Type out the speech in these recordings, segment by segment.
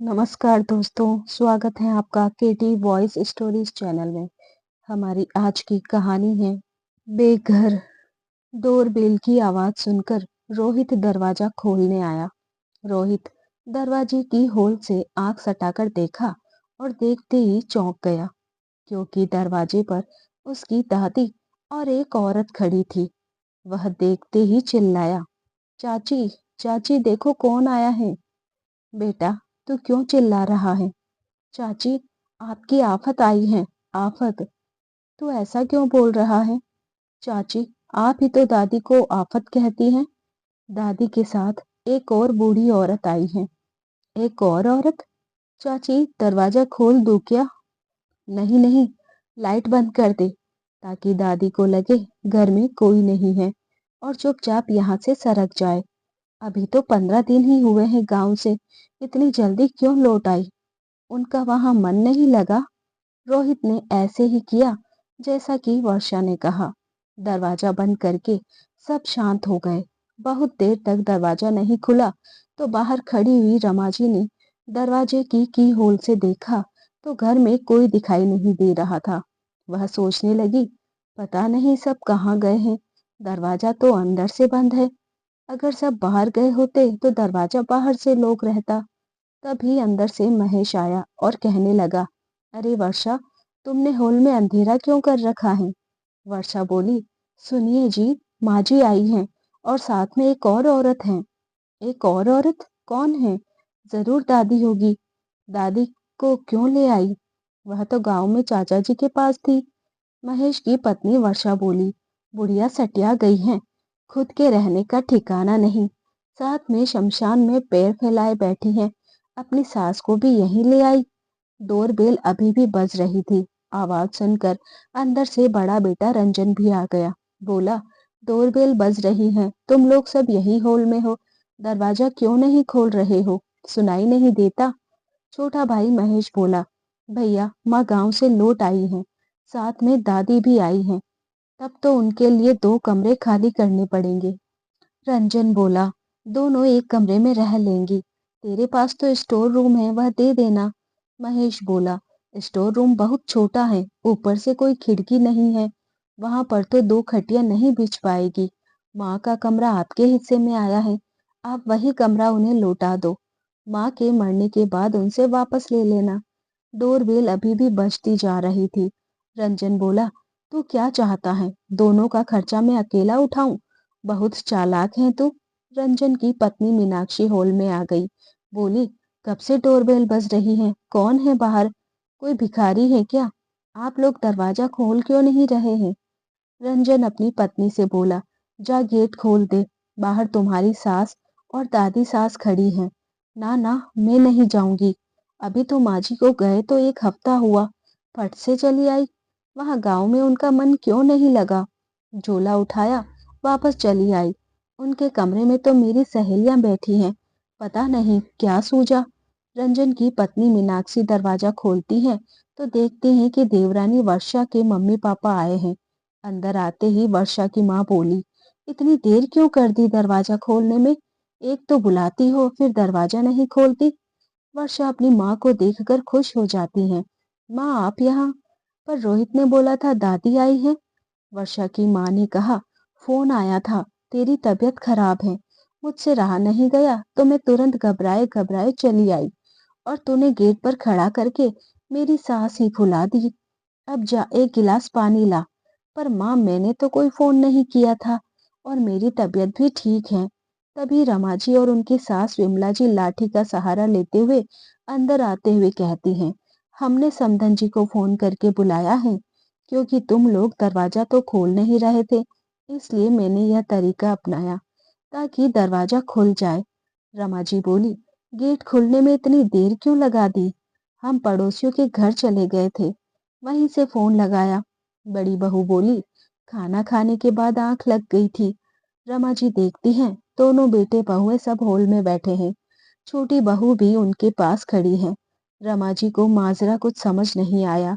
नमस्कार दोस्तों, स्वागत है आपका केटी वॉइस स्टोरीज चैनल में। हमारी आज की कहानी है बेघर। डोरबेल की आवाज सुनकर रोहित दरवाजा खोलने आया। रोहित दरवाजे की होल से आंख सटाकर देखा और देखते ही चौंक गया, क्योंकि दरवाजे पर उसकी दादी और एक औरत खड़ी थी। वह देखते ही चिल्लाया, चाची, चाची देखो कौन आया है। बेटा, तू क्यों चिल्ला रहा है? चाची, आपकी आफत आई है, आफत। तू ऐसा क्यों बोल रहा है? चाची, आप ही तो दादी को आफत कहती हैं। दादी के साथ एक और बूढ़ी औरत आई है। एक और औरत? चाची, दरवाजा खोल दूं क्या? नहीं नहीं, लाइट बंद कर दे, ताकि दादी को लगे घर में कोई नहीं है और चुपचाप यहाँ से सरक जाए। अभी तो 15 दिन ही हुए हैं गांव से, इतनी जल्दी क्यों लौट आई? उनका वहां मन नहीं लगा? रोहित ने ऐसे ही किया जैसा कि वर्षा ने कहा। दरवाजा बंद करके सब शांत हो गए। बहुत देर तक दरवाजा नहीं खुला तो बाहर खड़ी हुई रमाजी ने दरवाजे की होल से देखा तो घर में कोई दिखाई नहीं दे रहा था। वह सोचने लगी, पता नहीं सब कहाँ गए हैं। दरवाजा तो अंदर से बंद है। अगर सब बाहर गए होते तो दरवाजा बाहर से लॉक रहता। तभी अंदर से महेश आया और कहने लगा, अरे वर्षा, तुमने हॉल में अंधेरा क्यों कर रखा है? वर्षा बोली, सुनिए जी, माँ जी आई हैं और साथ में एक और औरत है। एक और औरत? कौन है? जरूर दादी होगी। दादी को क्यों ले आई? वह तो गांव में चाचा जी के पास थी। महेश की पत्नी वर्षा बोली, बुढ़िया सटिया गई है, खुद के रहने का ठिकाना नहीं, साथ में शमशान में पैर फैलाए बैठी है, अपनी सास को भी यहीं ले आई। डोरबेल अभी भी बज रही थी। आवाज सुनकर अंदर से बड़ा बेटा रंजन भी आ गया। बोला, डोरबेल बज रही है, तुम लोग सब यही हॉल में हो, दरवाजा क्यों नहीं खोल रहे हो? सुनाई नहीं देता? छोटा भाई महेश बोला, भैया, माँ गांव से लौट आई है, साथ में दादी भी आई है, तब तो उनके लिए 2 कमरे खाली करने पड़ेंगे। रंजन बोला, दोनों एक कमरे में रह लेंगी, तेरे पास तो स्टोर रूम है, वह दे देना। महेश बोला, स्टोर रूम बहुत छोटा है, ऊपर से कोई खिड़की नहीं है, वहां पर तो 2 खटिया नहीं बिछ पाएगी। माँ का कमरा आपके हिस्से में आया है, आप वही कमरा उन्हें लौटा दो, माँ के मरने के बाद उनसे वापस ले लेना। डोरबेल अभी भी बजती जा रही थी। रंजन बोला, तू क्या चाहता है, दोनों का खर्चा मैं अकेला उठाऊं? बहुत चालाक है तू। रंजन की पत्नी मीनाक्षी हॉल में आ गई। बोली, कब से डोरबेल बज रही है, कौन है बाहर? कोई भिखारी है क्या? आप लोग दरवाजा खोल क्यों नहीं रहे हैं? रंजन अपनी पत्नी से बोला, जा गेट खोल दे, बाहर तुम्हारी सास और दादी सास खड़ी हैं। ना ना, मैं नहीं जाऊंगी, अभी तो माँ जी को गए तो 1 हफ्ता हुआ, फट से चली आई, वहां गांव में उनका मन क्यों नहीं लगा? झोला उठाया, वापस चली आई। उनके कमरे में तो मेरी सहेलियां बैठी हैं, पता नहीं क्या सूझा। रंजन की पत्नी मीनाक्षी दरवाजा खोलती है तो देखते हैं कि देवरानी वर्षा के मम्मी पापा आए हैं। अंदर आते ही वर्षा की माँ बोली, इतनी देर क्यों कर दी दरवाजा खोलने में? एक तो बुलाती हो फिर दरवाजा नहीं खोलती। वर्षा अपनी माँ को देखकर खुश हो जाती है। माँ, आप यहाँ? पर रोहित ने बोला था दादी आई है। वर्षा की माँ ने कहा, फोन आया था, तेरी तबीयत खराब है, मुझसे रहा नहीं गया तो मैं तुरंत घबराए घबराए चली आई और तूने गेट पर खड़ा करके मेरी सांस ही फुला दी। अब जा, एक गिलास पानी ला। पर माँ, मैंने तो कोई फोन नहीं किया था और मेरी तबीयत भी ठीक है। तभी रमा जी और उनकी सास विमला जी लाठी का सहारा लेते हुए अंदर आते हुए कहती हैं, हमने समधन जी को फोन करके बुलाया है, क्योंकि तुम लोग दरवाजा तो खोल नहीं रहे थे, इसलिए मैंने यह तरीका अपनाया ताकि दरवाजा खुल जाए। रमा जी बोली, गेट खुलने में इतनी देर क्यों लगा दी? हम पड़ोसियों के घर चले गए थे, वहीं से फोन लगाया। बड़ी बहू बोली, खाना खाने के बाद आंख लग गई थी। रमा जी देखती हैं, दोनों बेटे बहुएं सब हॉल में बैठे हैं, छोटी बहू भी उनके पास खड़ी है। रमा जी को माजरा कुछ समझ नहीं आया।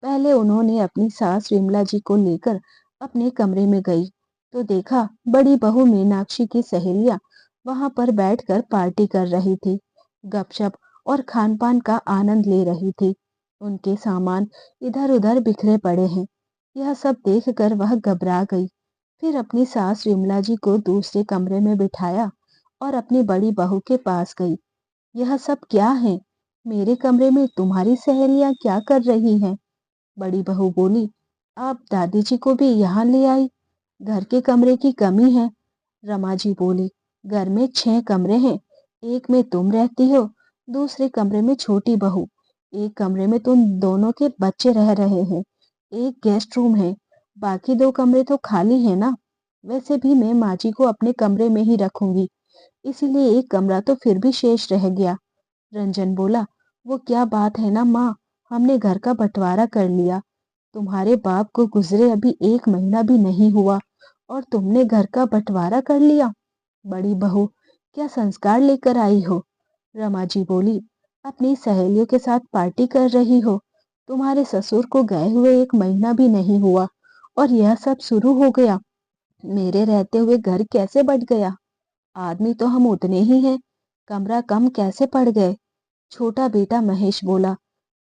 पहले उन्होंने अपनी सास विमला जी को लेकर अपने कमरे में गई तो देखा बड़ी बहू मीनाक्षी की सहेलियां वहां पर बैठकर पार्टी कर रही थी। गपशप और खान-पान का आनंद ले रही थी। उनके सामान इधर-उधर बिखरे पड़े हैं। यह सब देखकर वह घबरा गई। फिर अपनी सास विमला जी को दूसरे कमरे में बिठाया और अपनी बड़ी बहू के पास गई। यह सब क्या है? मेरे कमरे में तुम्हारी सहेलियां क्या कर रही हैं? बड़ी बहू बोली, आप दादी जी को भी यहाँ ले आई? घर के कमरे की कमी है। रमा जी बोली, घर में 6 कमरे हैं। एक में तुम रहती हो, दूसरे कमरे में छोटी बहू, एक कमरे में तुम दोनों के बच्चे रह रहे हैं, एक गेस्ट रूम है, बाकी 2 कमरे तो खाली है ना। वैसे भी मैं माँ जी को अपने कमरे में ही रखूंगी, इसीलिए एक कमरा तो फिर भी शेष रह गया। रंजन बोला, वो क्या बात है ना माँ, हमने घर का बंटवारा कर लिया। तुम्हारे बाप को गुजरे अभी 1 महीना भी नहीं हुआ और तुमने घर का बंटवारा कर लिया। बड़ी बहू, क्या संस्कार लेकर आई हो? रमा जी बोली, अपनी सहेलियों के साथ पार्टी कर रही हो। तुम्हारे ससुर को गए हुए 1 महीना भी नहीं हुआ और यह सब शुरू हो गया। मेरे रहते हुए घर कैसे बंट गया? आदमी तो हम उतने ही हैं, कमरा कम कैसे पड़ गए? छोटा बेटा महेश बोला,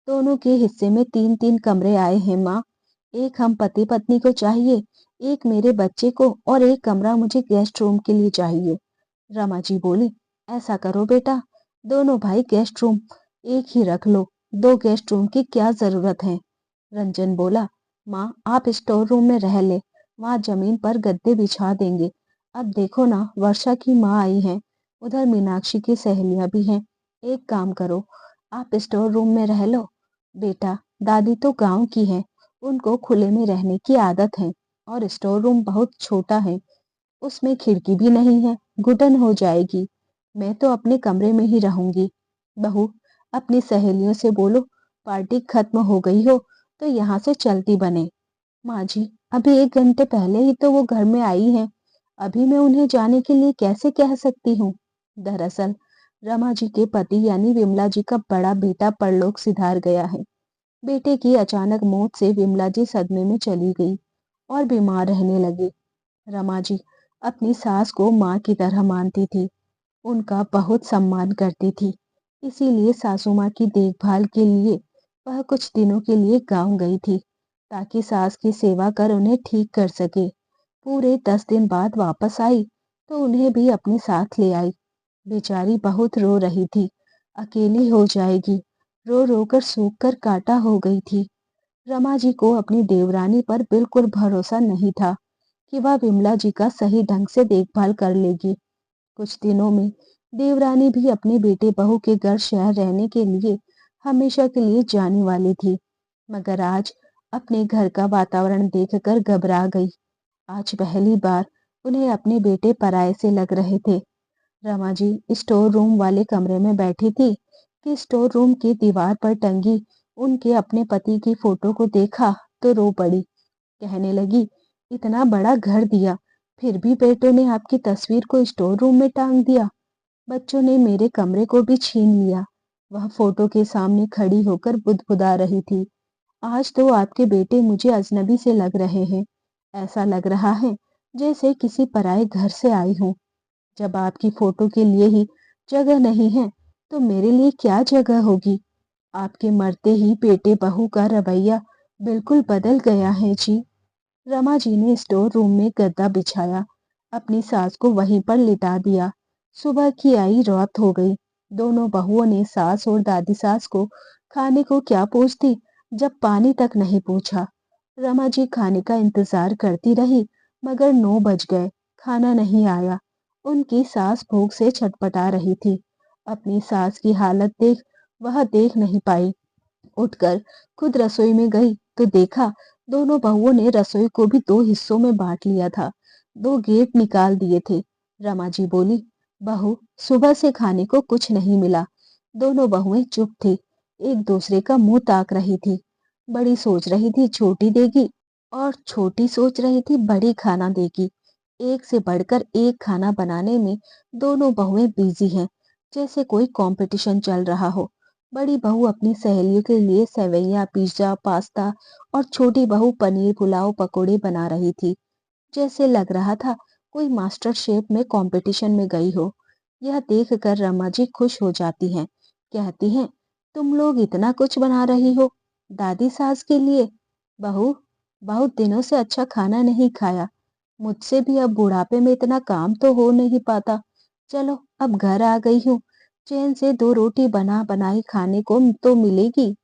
दोनों के हिस्से में 3-3 कमरे आए हैं माँ। एक हम पति पत्नी को चाहिए, एक मेरे बच्चे को और एक कमरा मुझे गेस्ट रूम के लिए चाहिए। रमा जी बोली, ऐसा करो बेटा, दोनों भाई गेस्ट रूम एक ही रख लो, 2 गेस्ट रूम की क्या जरूरत है? रंजन बोला, माँ आप स्टोर रूम में रह ले, वहाँ जमीन पर गद्दे बिछा देंगे। अब देखो ना, वर्षा की माँ आई है, उधर मीनाक्षी की सहेलियां भी हैं। एक काम करो, आप स्टोर रूम में रह लो। बेटा, दादी तो गांव की है, उनको खुले में रहने की आदत है और स्टोर रूम बहुत छोटा है, उसमें खिड़की भी नहीं है, घुटन हो जाएगी। मैं तो अपने कमरे में ही रहूंगी। बहू, अपनी सहेलियों से बोलो, पार्टी खत्म हो गई हो तो यहाँ से चलती बने। माँ जी, अभी 1 घंटे पहले ही तो वो घर में आई हैं, अभी मैं उन्हें जाने के लिए कैसे कह सकती हूँ? दरअसल रमा जी के पति यानी विमला जी का बड़ा बेटा परलोक सिधार गया है। बेटे की अचानक मौत से विमला जी सदमे में चली गई और बीमार रहने लगी। रमा जी अपनी सास को माँ की तरह मानती थी, उनका बहुत सम्मान करती थी। इसीलिए सासू माँ की देखभाल के लिए वह कुछ दिनों के लिए गांव गई थी, ताकि सास की सेवा कर उन्हें ठीक कर सके। पूरे 10 दिन बाद वापस आई तो उन्हें भी अपने साथ ले आई। बेचारी बहुत रो रही थी, अकेली हो जाएगी, रो रो कर सूख कर काटा हो गई थी। रमा जी को अपनी देवरानी पर बिल्कुल भरोसा नहीं था कि वह विमला जी का सही ढंग से देखभाल कर लेगी। कुछ दिनों में देवरानी भी अपने बेटे बहू के घर शहर रहने के लिए हमेशा के लिए जाने वाली थी, मगर आज अपने घर का वातावरण देखकर घबरा गई। आज पहली बार उन्हें अपने बेटे पराये से लग रहे थे। रमा जी स्टोर रूम वाले कमरे में बैठी थी कि स्टोर रूम की दीवार पर टंगी उनके अपने पति की फोटो को देखा तो रो पड़ी। कहने लगी, इतना बड़ा घर दिया, फिर भी बेटों ने आपकी तस्वीर को स्टोर रूम में टांग दिया। बच्चों ने मेरे कमरे को भी छीन लिया। वह फोटो के सामने खड़ी होकर बुदबुदा रही थी। आज तो आपके बेटे मुझे अजनबी से लग रहे हैं। ऐसा लग रहा है जैसे किसी पराये घर से आई हूँ। जब आपकी फोटो के लिए ही जगह नहीं है, तो मेरे लिए क्या जगह होगी? आपके मरते ही बेटे बहू का रवैया बिल्कुल बदल गया है जी। रमा जी ने स्टोर रूम में गद्दा बिछाया, अपनी सास को वहीं पर लिटा दिया। सुबह की आई रात हो गई। दोनों बहुओं ने सास और दादी सास को खाने को क्या पूछती, जब पानी तक नहीं पूछा। रमा जी खाने का इंतजार करती रही, मगर 9 बज गए, खाना नहीं आया। उनकी सास भूख से छटपटा रही थी। अपनी सास की हालत देख वह देख नहीं पाई, उठकर खुद रसोई में गई तो देखा दोनों बहुओं ने रसोई को भी 2 हिस्सों में बांट लिया था, 2 गेट निकाल दिए थे। रमा जी बोली, बहू, सुबह से खाने को कुछ नहीं मिला। दोनों बहुएं चुप थी, एक दूसरे का मुंह ताक रही थी। बड़ी सोच रही थी छोटी देगी और छोटी सोच रही थी बड़ी खाना देगी। एक से बढ़कर एक खाना बनाने में दोनों बहुएं बिजी हैं, जैसे कोई कंपटीशन चल रहा हो। बड़ी बहू अपनी सहेलियों के लिए सेवैया, पिज्जा, पास्ता और छोटी बहू पनीर पुलाव पकोड़े बना रही थी। जैसे लग रहा था कोई मास्टर शेफ में कंपटीशन में गई हो। यह देखकर रमा जी खुश हो जाती हैं कहती हैं, तुम लोग इतना कुछ बना रही हो दादी सास के लिए। बहू, बहुत दिनों से अच्छा खाना नहीं खाया। मुझसे भी अब बुढ़ापे में इतना काम तो हो नहीं पाता। चलो अब घर आ गई हूँ, चैन से दो रोटी बना बनाई खाने को तो मिलेगी।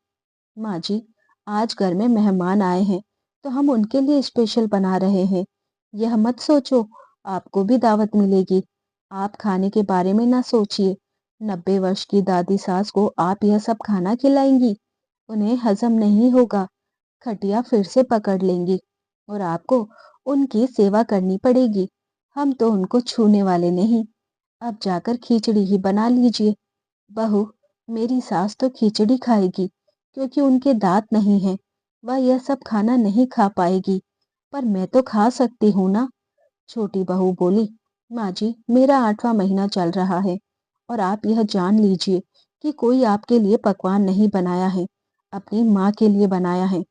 माँ जी, आज घर में मेहमान आए हैं तो हम उनके लिए स्पेशल बना रहे हैं। यह मत सोचो आपको भी दावत मिलेगी। आप खाने के बारे में ना सोचिए। 90 वर्ष की दादी सास को आप यह सब खाना खिलाएंगी, उन्हें हजम नहीं होगा। खटिया फिर से पकड़ लेंगी और आपको उनकी सेवा करनी पड़ेगी। हम तो उनको छूने वाले नहीं। अब जाकर खिचड़ी ही बना लीजिए। बहू, मेरी सास तो खिचड़ी खाएगी क्योंकि उनके दांत नहीं हैं। वह यह सब खाना नहीं खा पाएगी, पर मैं तो खा सकती हूँ ना। छोटी बहू बोली, माँ जी, मेरा 8वां महीना चल रहा है और आप यह जान लीजिए कि कोई आपके लिए पकवान नहीं बनाया है, अपनी माँ के लिए बनाया है।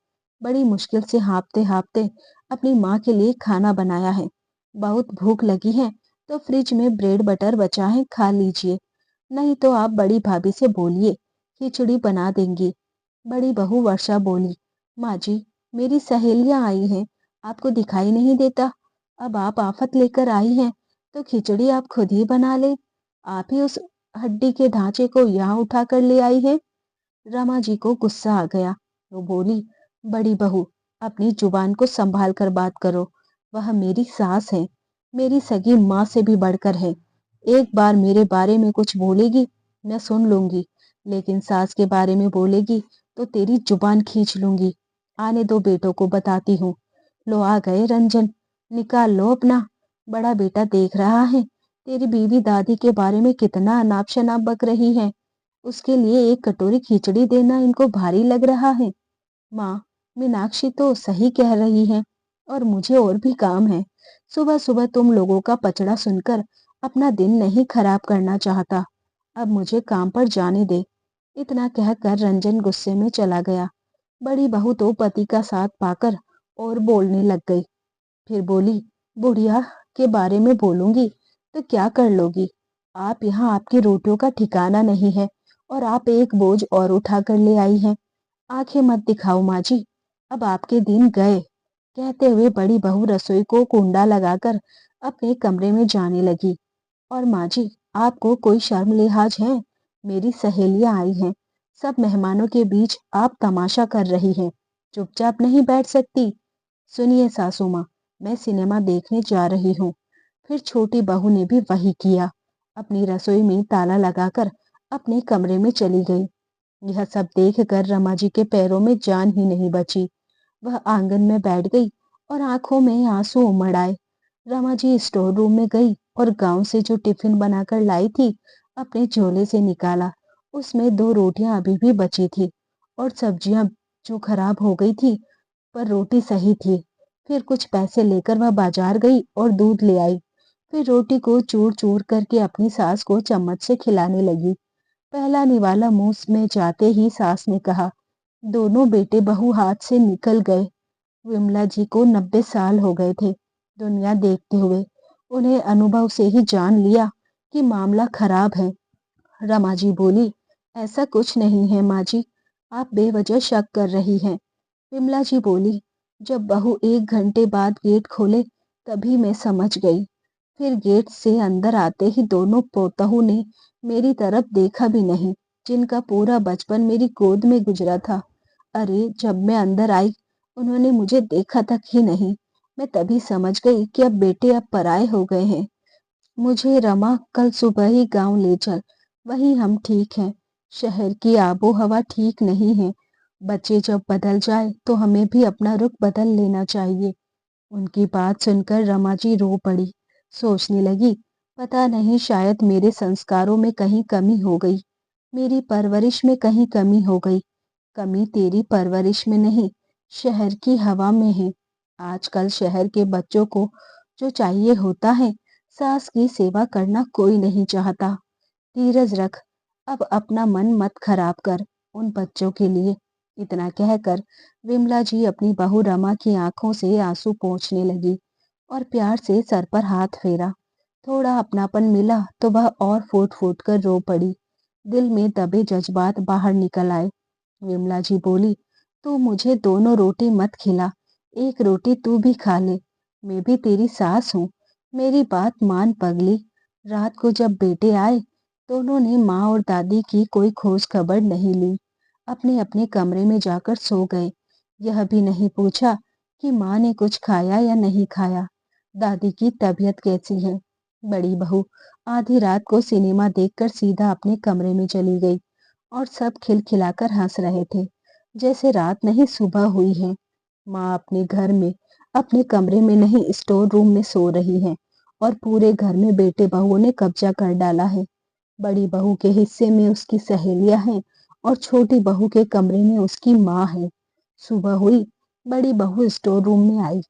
बड़ी मुश्किल से हाँफते हाँफते अपनी माँ के लिए खाना बनाया है। बहुत भूख लगी है तो फ्रिज में ब्रेड बटर बचा है, खा लीजिए। नहीं तो आप बड़ी भाभी से बोलिए, खिचड़ी बना देंगी। बड़ी बहू वर्षा बोली, माँ जी, मेरी सहेलियां आई हैं, आपको दिखाई नहीं देता। अब आप आफत लेकर आई हैं तो खिचड़ी आप खुद ही बना ले। आप ही उस हड्डी के ढांचे को यहाँ उठा कर ले आई हैं। रमा जी को गुस्सा आ गया। वो बोली, बड़ी बहू, अपनी जुबान को संभाल कर बात करो। वह मेरी सास है, मेरी सगी माँ से भी बढ़कर है। एक बार मेरे बारे में कुछ बोलेगी, मैं सुन लूंगी, लेकिन सास के बारे में बोलेगी तो तेरी जुबान खींच लूंगी। आने दो, बेटों को बताती हूँ। लो आ गए रंजन, निकाल लो अपना। बड़ा बेटा देख रहा है तेरी बीवी दादी के बारे में कितना अनाप शनाप बक रही है। उसके लिए एक कटोरी खिचड़ी देना इनको भारी लग रहा है। माँ, मीनाक्षी तो सही कह रही है और मुझे और भी काम है। सुबह सुबह तुम लोगों का पचड़ा सुनकर अपना दिन नहीं खराब करना चाहता। अब मुझे काम पर जाने दे। इतना कहकर रंजन गुस्से में चला गया। बड़ी बहू तो पति का साथ पाकर और बोलने लग गई। फिर बोली, बुढ़िया के बारे में बोलूंगी तो क्या कर लोगी। आप यहाँ आपकी रोटियों का ठिकाना नहीं है और आप एक बोझ और उठा कर ले आई हैं। आंखें मत दिखाओ माँ जी, अब आपके दिन गए। कहते हुए बड़ी बहू रसोई को कुंडा लगाकर अपने कमरे में जाने लगी। और माँ जी, आपको कोई शर्म लिहाज है? मेरी सहेलियां आई हैं, सब मेहमानों के बीच आप तमाशा कर रही हैं। चुपचाप नहीं बैठ सकती। सुनिए सासू माँ, मैं सिनेमा देखने जा रही हूँ। फिर छोटी बहू ने भी वही किया। अपनी रसोई में ताला लगाकर अपने कमरे में चली गई। यह सब देखकर रमा जी के पैरों में जान ही नहीं बची। वह आंगन में बैठ गई और आंखों में आंसू उमड़ आए। रमा जी स्टोर रूम में गई और गांव से जो टिफिन बनाकर लाई थी, अपने झोले से निकाला। उसमें 2 रोटियां अभी भी बची थी और सब्जियां जो खराब हो गई थी, पर रोटी सही थी। फिर कुछ पैसे लेकर वह बाजार गई और दूध ले आई। फिर रोटी को चूर चूर करके अपनी सास को चम्मच से खिलाने लगी। पहला निवाला मुंह में जाते ही सास ने कहा, दोनों बेटे बहू हाथ से निकल गए। विमला जी को 90 साल हो गए थे दुनिया देखते हुए। उन्हें अनुभव से ही जान लिया कि मामला खराब है। रमा जी बोली, ऐसा कुछ नहीं है माँ जी, आप बेवजह शक कर रही हैं। विमला जी बोली, जब बहू 1 घंटे बाद गेट खोले तभी मैं समझ गई। फिर गेट से अंदर आते ही दोनों पोतहू ने मेरी तरफ देखा भी नहीं, जिनका पूरा बचपन मेरी गोद में गुजरा था। अरे जब मैं अंदर आई, उन्होंने मुझे देखा तक ही नहीं। मैं तभी समझ गई कि अब बेटे अब पराए हो गए हैं। मुझे रमा कल सुबह ही गांव ले चल, वहीं हम ठीक हैं। शहर की आबो हवा ठीक नहीं है। बच्चे जब बदल जाए तो हमें भी अपना रुख बदल लेना चाहिए। उनकी बात सुनकर रमा जी रो पड़ी। सोचने लगी, पता नहीं शायद मेरे संस्कारों में कहीं कमी हो गई, मेरी परवरिश में कहीं कमी हो गई। कमी तेरी परवरिश में नहीं, शहर की हवा में है। आजकल शहर के बच्चों को जो चाहिए होता है, सास की सेवा करना कोई नहीं चाहता। धीरज रख, अब अपना मन मत खराब कर उन बच्चों के लिए। इतना कहकर विमला जी अपनी बहू रमा की आंखों से आंसू पोंछने लगी और प्यार से सर पर हाथ फेरा। थोड़ा अपनापन मिला तो वह और फूट फूट कर रो पड़ी। दिल में दबे जज्बात बाहर निकल आए। विमला जी बोली, तू मुझे दोनों रोटी मत खिला, एक रोटी तू भी खा ले। मैं भी तेरी सास हूँ, मेरी बात मान पगली। रात को जब बेटे आए, दोनों ने माँ और दादी की कोई खोज खबर नहीं ली। अपने अपने कमरे में जाकर सो गए। यह भी नहीं पूछा कि माँ ने कुछ खाया या नहीं खाया, दादी की तबीयत कैसी है। बड़ी बहू आधी रात को सिनेमा देखकर सीधा अपने कमरे में चली गई और सब खिलखिलाकर हंस रहे थे, जैसे रात नहीं सुबह हुई है। माँ अपने घर में अपने कमरे में नहीं, स्टोर रूम में सो रही है और पूरे घर में बेटे बहुओं ने कब्जा कर डाला है। बड़ी बहू के हिस्से में उसकी सहेलियां हैं और छोटी बहू के कमरे में उसकी माँ है। सुबह हुई, बड़ी बहू स्टोर रूम में आई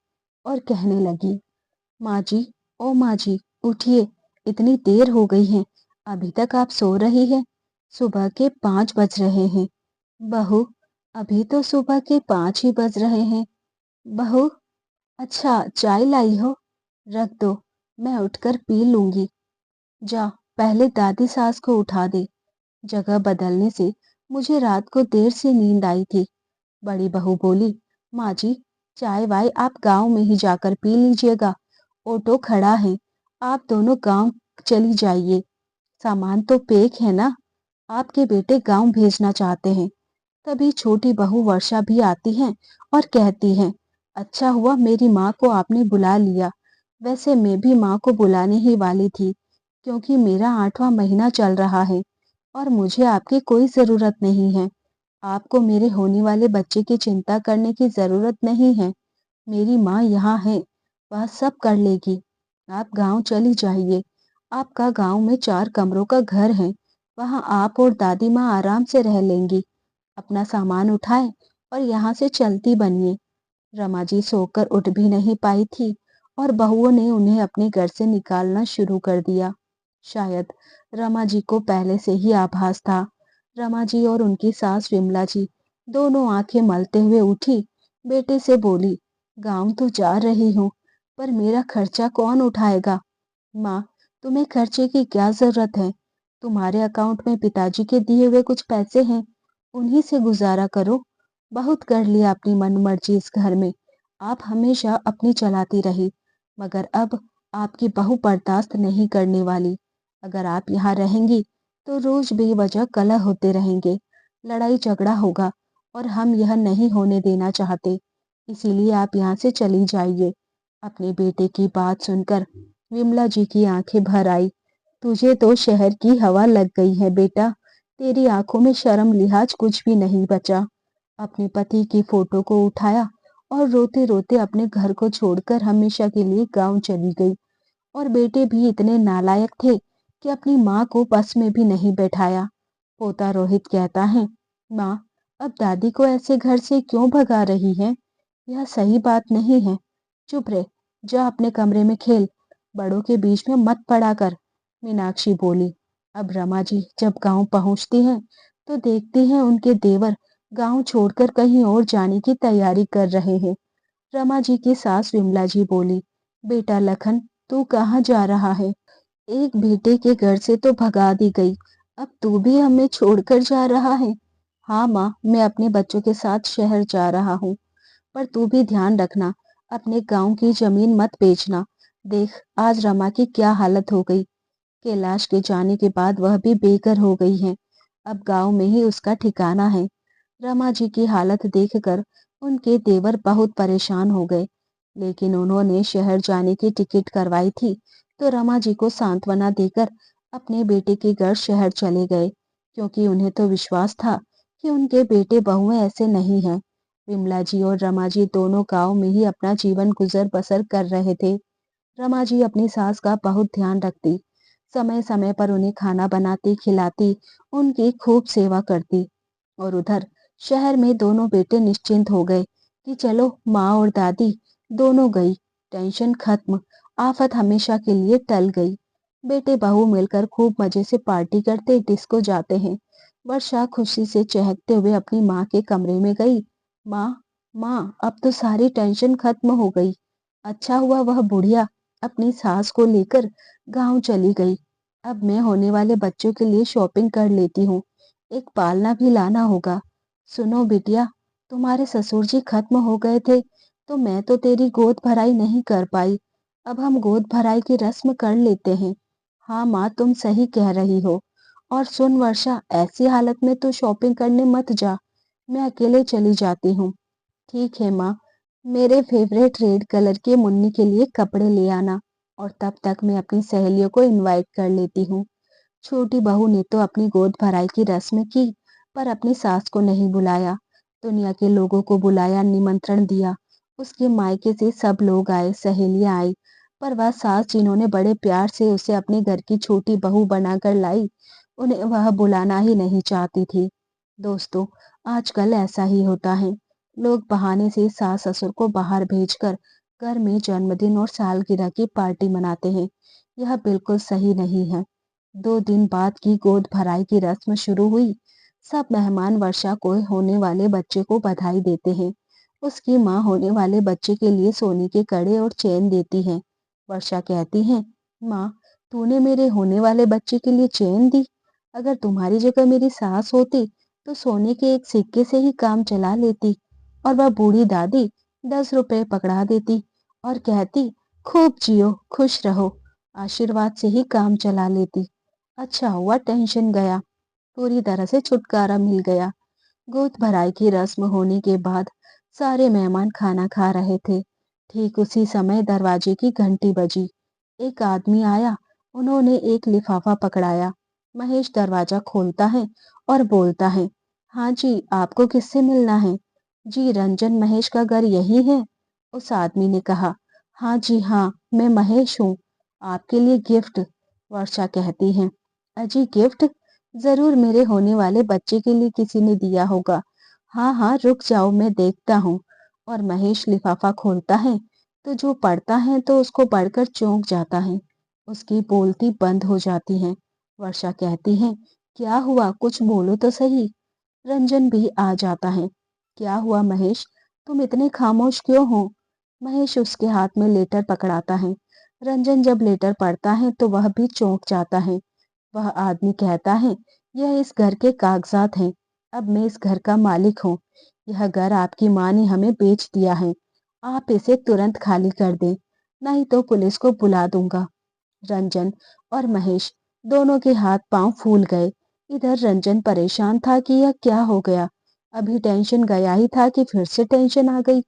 और कहने लगी, माँ जी, ओ माँ जी, उठिए, इतनी देर हो गई है, अभी तक आप सो रही हैं। सुबह के 5 बज रहे हैं। बहू, अभी तो सुबह के 5 ही बज रहे हैं। बहू, अच्छा चाय लाई हो? रख दो, मैं उठकर पी लूंगी। जा, पहले दादी सास को उठा दे। जगह बदलने से मुझे रात को देर से नींद आई थी। बड़ी बहू बोली, माँ जी, चाय वाय आप गांव में ही जाकर पी लीजिएगा, ऑटो खड़ा है, आप दोनों गांव चली जाइए। सामान तो पैक है ना, आपके बेटे गांव भेजना चाहते हैं। तभी छोटी बहू वर्षा भी आती है और कहती है, अच्छा हुआ मेरी माँ को आपने बुला लिया। वैसे मैं भी माँ को बुलाने ही वाली थी, क्योंकि मेरा 8वां महीना चल रहा है और मुझे आपकी कोई जरूरत नहीं है। आपको मेरे होने वाले बच्चे की चिंता करने की जरूरत नहीं है। मेरी माँ यहाँ है, वह सब कर लेगी। आप गांव चली जाइए। आपका गांव में 4 कमरों का घर है, वहाँ आप और दादी माँ आराम से रह लेंगी। अपना सामान उठाए और यहाँ से चलती बनिए। रमा जी सोकर उठ भी नहीं पाई थी और बहुओं ने उन्हें अपने घर से निकालना शुरू कर दिया। शायद रमा जी को पहले से ही आभास था। रमा जी और उनकी सास विमला जी दोनों आंखें मलते हुए उठी, बेटे से बोली, गांव तो जा रही हूँ, पर मेरा खर्चा कौन उठाएगा? माँ, तुम्हें खर्चे की क्या जरूरत है? तुम्हारे अकाउंट में पिताजी के दिए हुए कुछ पैसे हैं, उन्हीं से गुजारा करो। बहुत कर लिया अपनी मनमर्जी इस घर में, आप हमेशा अपनी चलाती रही, मगर अब आपकी बहू बर्दाश्त नहीं करने वाली। अगर आप यहाँ रहेंगी तो रोज बेवजह कलह होते रहेंगे, लड़ाई झगड़ा होगा और हम यह नहीं होने देना चाहते। इसीलिए आप यहाँ से चली जाइए। अपने बेटे की बात सुनकर विमला जी की आंखें भर आई। तुझे तो शहर की हवा लग गई है बेटा, तेरी आंखों में शर्म लिहाज कुछ भी नहीं बचा। अपने पति की फोटो को उठाया और रोते रोते अपने घर को छोड़कर हमेशा के लिए गांव चली गई। और बेटे भी इतने नालायक थे कि अपनी माँ को बस में भी नहीं बैठाया। पोता रोहित कहता है, माँ, अब दादी को ऐसे घर से क्यों भगा रही है? यह सही बात नहीं है। चुप रह, जा अपने कमरे में खेल, बड़ों के बीच में मत पड़ा कर। मीनाक्षी बोली। अब रमा जी जब गांव पहुंचती हैं तो देखती हैं उनके देवर गांव छोड़कर कहीं और जाने की तैयारी कर रहे हैं। रमा जी की सास विमला जी बोली, बेटा लखन, तू कहाँ जा रहा है? एक बेटे के घर से तो भगा दी गई, अब तू भी हमें छोड़कर जा रहा है? हाँ माँ, मैं अपने बच्चों के साथ शहर जा रहा हूँ, पर तू भी ध्यान रखना, अपने गांव की जमीन मत बेचना। देख आज रमा की क्या हालत हो गई। कैलाश के जाने के बाद वह भी बेघर हो गई है, अब गांव में ही उसका ठिकाना है। रमा जी की हालत देखकर उनके देवर बहुत परेशान हो गए, लेकिन उन्होंने शहर जाने की टिकट करवाई थी, तो रमा जी को सांत्वना देकर अपने बेटे के घर शहर चले गए, क्योंकि उन्हें तो विश्वास था कि उनके बेटे बहुएं ऐसे नहीं हैं। विमला जी और रमा जी दोनों गांव में ही अपना जीवन गुजर बसर कर रहे थे। रमा जी अपनी सास का बहुत ध्यान रखती, समय समय पर उन्हें खाना बनाती खिलाती, उनकी खूब सेवा करती। और उधर शहर में दोनों बेटे निश्चिंत हो गए कि चलो माँ और दादी दोनों गई, टेंशन खत्म, आफत हमेशा के लिए टल गई। बेटे बहू मिलकर खूब मजे से पार्टी करते डिस्को जाते हैं। वर्षा खुशी से चहकते हुए अपनी माँ के कमरे में गई। माँ, माँ, अब तो सारी टेंशन खत्म हो गई। अच्छा हुआ वह बुढ़िया अपनी सास को लेकर गांव चली गई। अब मैं होने वाले बच्चों के लिए शॉपिंग कर लेती हूँ। एक पालना भी लाना होगा। सुनो बिटिया, तुम्हारे ससुर जी खत्म हो गए थे, तो मैं तो तेरी गोद भराई नहीं कर पाई। अब हम गोद भराई की रस्म कर लेते हैं। हाँ माँ, तुम सही कह रही हो। और सुन वर्षा, ऐसी हालत में तो शॉपिंग करने मत जा। मैं अकेले चली जाती हूँ। ठीक है माँ, मेरे फेवरेट रेड कलर के मुन्नी के लिए कपड़े ले आना, और तब तक मैं अपनी सहेलियों को इनवाइट कर लेती हूँ। छोटी बहू ने तो अपनी गोद भराई की रस्म की, पर अपनी सास को नहीं बुलाया। दुनिया के लोगों को बुलाया, निमंत्रण दिया। उसके मायके से सब लोग आए, सहेलियां आई, पर वह सास जिन्होंने बड़े प्यार से उसे अपने घर की छोटी बहू बनाकर लाई, उन्हें वह बुलाना ही नहीं चाहती थी। दोस्तों, आजकल ऐसा ही होता है। लोग बहाने से सास ससुर को बाहर भेजकर घर में जन्मदिन और सालगिरह की पार्टी मनाते हैं। यह बिल्कुल सही नहीं है। 2 दिन बाद की गोद भराई की रस्म शुरू हुई। सब मेहमान वर्षा को होने वाले बच्चे को बधाई देते हैं। उसकी माँ होने वाले बच्चे के लिए सोने के कड़े और चेन देती है। वर्षा कहती है, माँ, तूने मेरे होने वाले बच्चे के लिए चेन दी। अगर तुम्हारी जगह मेरी सास होती, तो सोने के एक सिक्के से ही काम चला लेती। और वह बूढ़ी दादी 10 रुपए पकड़ा देती और कहती, खूब जियो, खुश रहो। आशीर्वाद से ही काम चला लेती। अच्छा हुआ टेंशन गया, पूरी तरह से छुटकारा मिल गया। गोद भराई की रस्म होने के बाद सारे मेहमान खाना खा रहे थे। ठीक उसी समय दरवाजे की घंटी बजी। एक आदमी आया, उन्होंने एक लिफाफा पकड़ाया। महेश दरवाजा खोलता है और बोलता है, हाँ जी, आपको किससे मिलना है? जी, रंजन महेश का घर यही है। उस आदमी ने कहा, हाँ जी हाँ, मैं महेश हूँ। आपके लिए गिफ्ट। वर्षा कहती है, अजी गिफ्ट? जरूर मेरे होने वाले बच्चे के लिए किसी ने दिया होगा। हाँ हाँ, रुक जाओ, मैं देखता हूँ। और महेश लिफाफा खोलता है, तो जो पढ़ता है तो उसको पढ़कर चौंक जाता है। उसकी बोलती बंद हो जाती है। वर्षा कहती है, क्या हुआ, कुछ बोलो तो सही। रंजन भी आ जाता है। क्या हुआ महेश, तुम इतने खामोश क्यों हो? महेश उसके हाथ में लेटर पकड़ाता है। रंजन जब लेटर पढ़ता है तो वह भी चौंक जाता है। वह आदमी कहता है, यह इस घर के कागजात हैं। अब मैं इस घर का मालिक हूँ। यह घर आपकी माँ ने हमें बेच दिया है। आप इसे तुरंत खाली कर दें, नहीं तो पुलिस को बुला दूंगा। रंजन और महेश दोनों के हाथ पांव फूल गए। इधर रंजन परेशान था कि यह क्या हो गया। अभी टेंशन गया ही था कि फिर से टेंशन आ गई।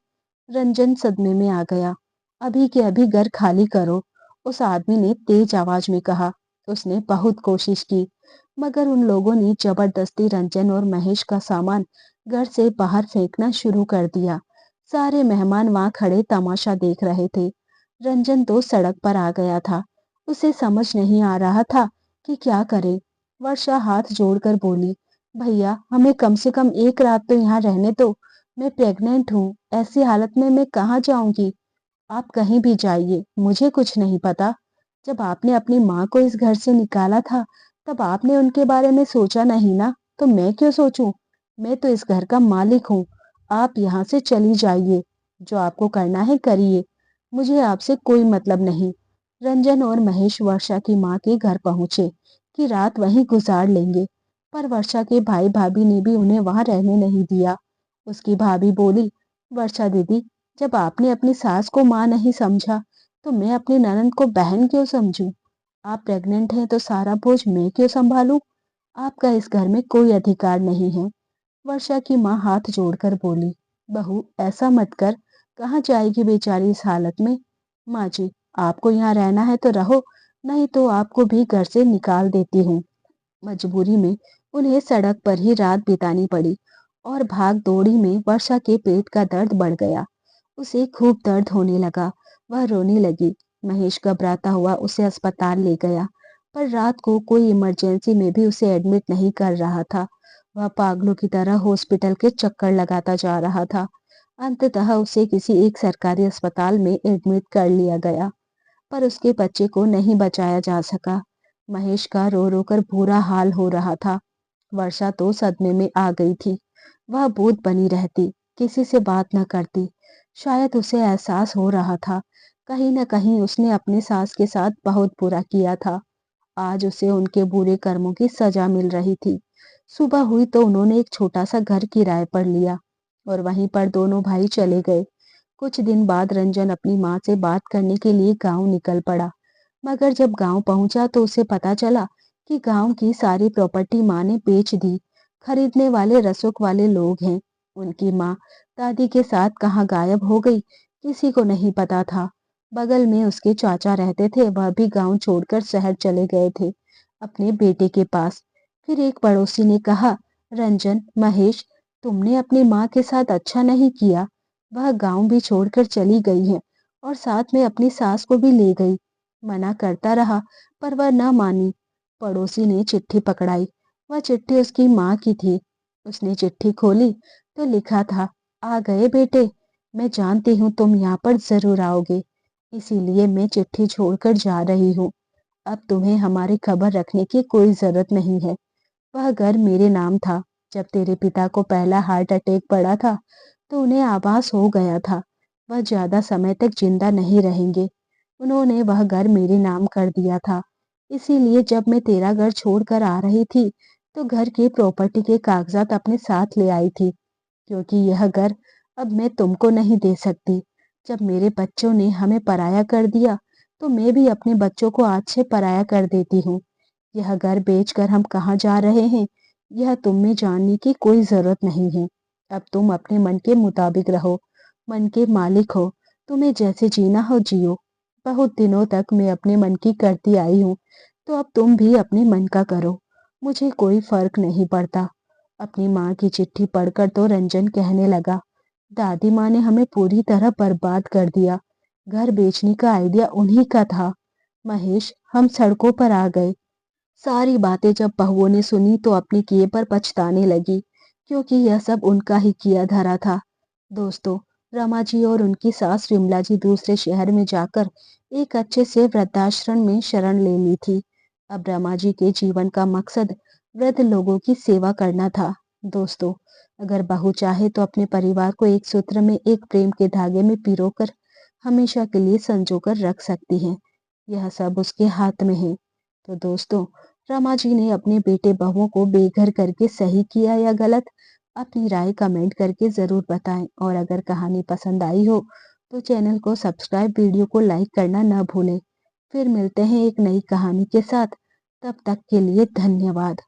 रंजन सदमे में आ गया। अभी के अभी घर खाली करो, उस आदमी ने तेज आवाज में कहा। उसने बहुत कोशिश की, मगर उन लोगों ने जबरदस्ती रंजन और महेश का सामान घर से बाहर फेंकना शुरू कर दिया। सारे मेहमान वहां खड़े तमाशा देख रहे थे। रंजन तो सड़क पर आ गया था। उसे समझ नहीं आ रहा था कि क्या करे। वर्षा हाथ जोड़कर बोली, भैया, हमें कम से कम एक रात तो यहाँ रहने दो। मैं प्रेग्नेंट हूँ, ऐसी हालत में मैं कहाँ जाऊंगी? आप कहीं भी जाइए, मुझे कुछ नहीं पता। जब आपने अपनी माँ को इस घर से निकाला था, तब आपने उनके बारे में सोचा नहीं ना, तो मैं क्यों सोचूं? मैं तो इस घर का मालिक हूँ। आप यहाँ से चली जाइए। जो आपको करना है करिए, मुझे आपसे कोई मतलब नहीं। रंजन और महेश वर्षा की माँ के घर पहुंचे कि रात वहीं गुजार लेंगे, पर वर्षा के भाई भाभी ने भी उन्हें वहां रहने नहीं दिया। उसकी भाभी बोली, वर्षा दीदी, जब आपने अपनी सास को माँ नहीं समझा, तो मैं अपनी ननद को बहन क्यों समझूं? आप प्रेग्नेंट हैं तो सारा बोझ मैं क्यों संभालूं? आपका इस घर में कोई अधिकार नहीं है। वर्षा की माँ हाथ जोड़कर बोली, बहू, ऐसा मत कर। कहाँ जाएगी बेचारी इस हालत में? माँ जी, आपको यहाँ रहना है तो रहो, नहीं तो आपको भी घर से निकाल देती हूँ। मजबूरी में उन्हें सड़क पर ही रात बितानी पड़ी, और भाग दौड़ी में वर्षा के पेट का दर्द बढ़ गया। उसे खूब दर्द होने लगा। वह रोने लगी। महेश घबराता हुआ उसे अस्पताल ले गया, पर रात को कोई इमरजेंसी में भी उसे एडमिट नहीं कर रहा था। वह पागलों की तरह हॉस्पिटल के चक्कर लगाता जा रहा था। अंततः उसे किसी एक सरकारी अस्पताल में एडमिट कर लिया गया, पर उसके बच्चे को नहीं बचाया जा सका। महेश का रो रो कर बुरा हाल हो रहा था। वर्षा तो सदमे में आ गई थी। वह भूत बनी रहती, किसी से बात न करती। शायद उसे एहसास हो रहा था, कहीं न कहीं उसने अपने सास के साथ बहुत बुरा किया था। आज उसे उनके बुरे कर्मों की सजा मिल रही थी। सुबह हुई तो उन्होंने एक छोटा सा घर किराए पर लिया और वहीं पर दोनों भाई चले गए। कुछ दिन बाद रंजन अपनी माँ से बात करने के लिए गांव निकल पड़ा। मगर जब गांव पहुंचा तो उसे पता चला कि गांव की सारी प्रॉपर्टी माँ ने बेच दी। खरीदने वाले रसूख वाले लोग हैं। उनकी माँ दादी के साथ कहाँ गायब हो गई, किसी को नहीं पता था। बगल में उसके चाचा रहते थे, वह भी गांव छोड़कर शहर चले गए थे अपने बेटे के पास। फिर एक पड़ोसी ने कहा, रंजन, महेश, तुमने अपनी माँ के साथ अच्छा नहीं किया। वह गांव भी छोड़कर चली गई है और साथ में अपनी सास को भी ले गई। मना करता रहा पर वह न मानी। पड़ोसी ने चिट्ठी पकड़ाई। वह चिट्ठी उसकी माँ की थी। उसने चिट्ठी खोली तो लिखा था, आ गए बेटे, मैं जानती हूँ तुम यहाँ पर जरूर आओगे, इसीलिए मैं चिट्ठी छोड़कर जा रही हूँ। अब तुम्हें हमारी खबर रखने की कोई जरूरत नहीं है। वह घर मेरे नाम था। जब तेरे पिता को पहला हार्ट अटैक पड़ा था तो उन्हें आभास हो गया था वह ज्यादा समय तक जिंदा नहीं रहेंगे। उन्होंने वह घर मेरे नाम कर दिया था। इसीलिए जब मैं तेरा घर छोड़कर आ रही थी तो घर के प्रॉपर्टी के कागजात अपने साथ ले आई थी, क्योंकि यह घर अब मैं तुमको नहीं दे सकती। जब मेरे बच्चों ने हमें पराया कर दिया तो मैं भी अपने बच्चों को आज से पराया कर देती हूँ। यह घर बेचकर हम कहाँ जा रहे हैं, यह तुम में जानने की कोई जरूरत नहीं है। अब तुम अपने मन के मुताबिक रहो, मन के मालिक हो। तुम्हें जैसे जीना हो जियो। बहुत दिनों तक मैं अपने मन की करती आई हूँ, तो अब तुम भी अपने मन का करो। मुझे कोई फर्क नहीं पड़ता। अपनी माँ की चिट्ठी पढ़कर तो रंजन कहने लगा, दादी माँ ने हमें पूरी तरह बर्बाद कर दिया। घर बेचने का आइडिया उन्हीं का था। महेश, हम सड़कों पर आ गए। सारी बातें जब बहुओं ने सुनी तो अपने किए पर पछताने लगी, क्योंकि यह सब उनका ही किया धरा था। दोस्तों, रमा जी और उनकी सास विमला जी दूसरे शहर में जाकर एक अच्छे से वृद्धाश्रम में शरण ले ली थी। अब रमा जी के जीवन का मकसद वृद्ध लोगों की सेवा करना था। दोस्तों, अगर बहू चाहे तो अपने परिवार को एक सूत्र में, एक प्रेम के धागे में पिरोकर हमेशा के लिए संजोकर रख सकती है। यह सब उसके हाथ में है। तो दोस्तों, रमा जी ने अपने बेटे बहुओं को बेघर करके सही किया या गलत? अपनी राय कमेंट करके जरूर बताएं। और अगर कहानी पसंद आई हो तो चैनल को सब्सक्राइब, वीडियो को लाइक करना न भूलें। फिर मिलते हैं एक नई कहानी के साथ। तब तक के लिए धन्यवाद।